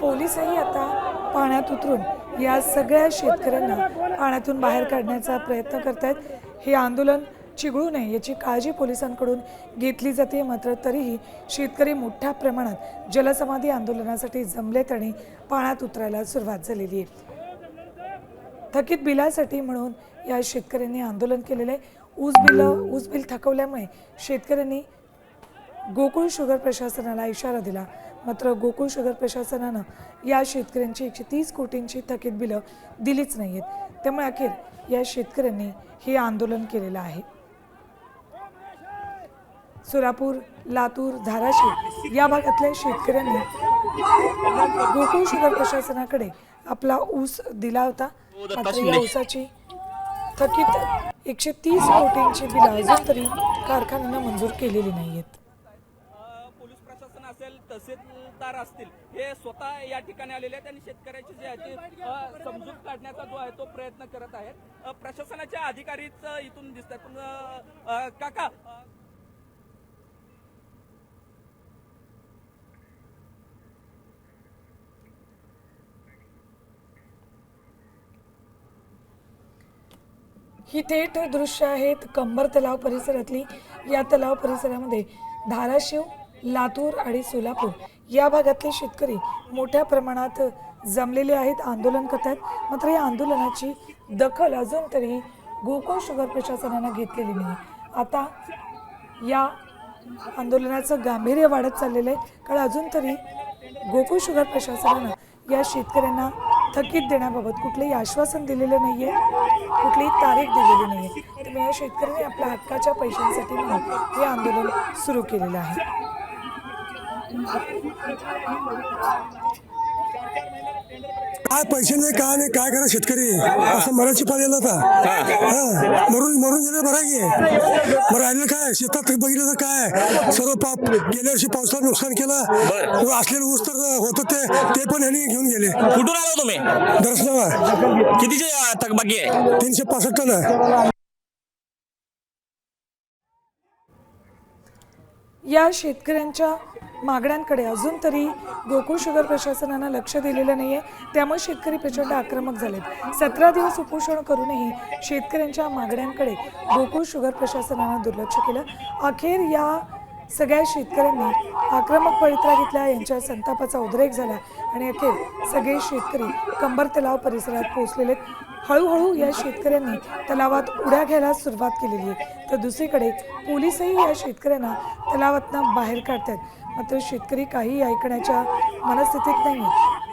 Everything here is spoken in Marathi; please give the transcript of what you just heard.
पोलिसही आता पाण्यात उतरून या सगळ्या शेतकऱ्यांना पाण्यातून बाहेर काढण्याचा प्रयत्न करत आहेत। हे आंदोलन चिघळू नये याची काळजी पोलिसांकडून घेतली जाते, मात्र तरीही शेतकरी मोठ्या प्रमाणात जलसमाधी आंदोलनासाठी जमलेत आणि पाण्यात उतरायला सुरुवात झालेली आहे। थकीत बिलासाठी म्हणून या शेतकऱ्यांनी आंदोलन केलेलं आहे। ऊस बिल थकवल्यामुळे शेतकऱ्यांनी गोकुळ शुगर प्रशासनाला इशारा दिला, मात्र गोकुळ शुगर प्रशासनानं या शेतकऱ्यांची 130 कोटींची थकीत बिलं दिलीच नाही आहेत। त्यामुळे अखेर या शेतकऱ्यांनी हे आंदोलन केलेलं आहे। सोलापूर, लातूर, धाराशिव या भागातल्या शेतकऱ्यांनी गोकुळ शुगर प्रशासनाकडे आपला ऊस दिला होता, मात्र या ऊसाची थकीत 130 कोटींची बिलं अजून तरी कारखान्यानं मंजूर केलेली नाही आहेत। पोलीस प्रशासन असेल, तहसीलदार असतील, हे स्वतः या ठिकाणी आलेले आहेत आणि शेतकऱ्याची जी आहे समजूत काढण्याचा जो आहे तो प्रयत्न करत आहेत। प्रशासनाचे अधिकारीच इथून दिसतात, पण काका ही थेट दृश्य आहेत कंबर तलाव परिसरातली। या तलाव परिसरामध्ये धाराशिव, लातूर आणि सोलापूर या भागातले शेतकरी मोठ्या प्रमाणात जमलेले आहेत, आंदोलन करत आहेत। मात्र या आंदोलनाची दखल अजून तरी गोकुळ शुगर प्रशासनानं घेतलेली नाही। आता या आंदोलनाचं गांभीर्य वाढत चाललेलं आहे, कारण अजून तरी गोकुळ शुगर प्रशासनानं या शेतकऱ्यांना थकीत देण्याबाबत कुठलंही आश्वासन दिलेलं नाही आहे, कुठलीही तारीख दिलेली नाही आहे। त्यामुळे या शेतकऱ्यांनी आपल्या हक्काच्या पैशांसाठी म्हणून हे आंदोलन सुरू केलेलं आहे। काय पैसे नाही, काय नाही, काय करा शेतकरी असं मराठी पाळलेला होता। मरून गेले बरं की मग राहिलं काय, शेतात बघितलं तर काय सर्व पाप गेल्या वर्षी पावसानं नुकसान केलं। असलेलं ऊस तर होतं ते पण ह्यांनी घेऊन गेले। कुठून आलो तुम्ही? दर्शनाला कितीचे थकबाकी आहे? 365 टन। या शेतकऱ्यांच्या मागण्यांकडे अजून तरी गोकुळ शुगर प्रशासनानं लक्ष दिलेलं नाही आहे, त्यामुळे शेतकरी प्रचंड आक्रमक झालेत। 17 दिवस उपोषण करूनही शेतकऱ्यांच्या मागण्यांकडे गोकुळ शुगर प्रशासनानं दुर्लक्ष केलं। अखेर या सगळ्या शेतकऱ्यांनी आक्रमक पवित्रा घेतला, यांच्या संतापाचा उद्रेक झाला आणि अखेर सगळे शेतकरी कंबर तलाव परिसरात पोहोचलेले आहेत। हळूहळू या शेतकऱ्यांनी तलावात उड्या घ्यायला सुरुवात केलेली आहे, तर दुसरीकडे पोलिसही या शेतकऱ्यांना तलावातनं बाहेर काढतात, मात्र शेतकरी काही ऐकण्याच्या मनस्थितीत नाही आहेत।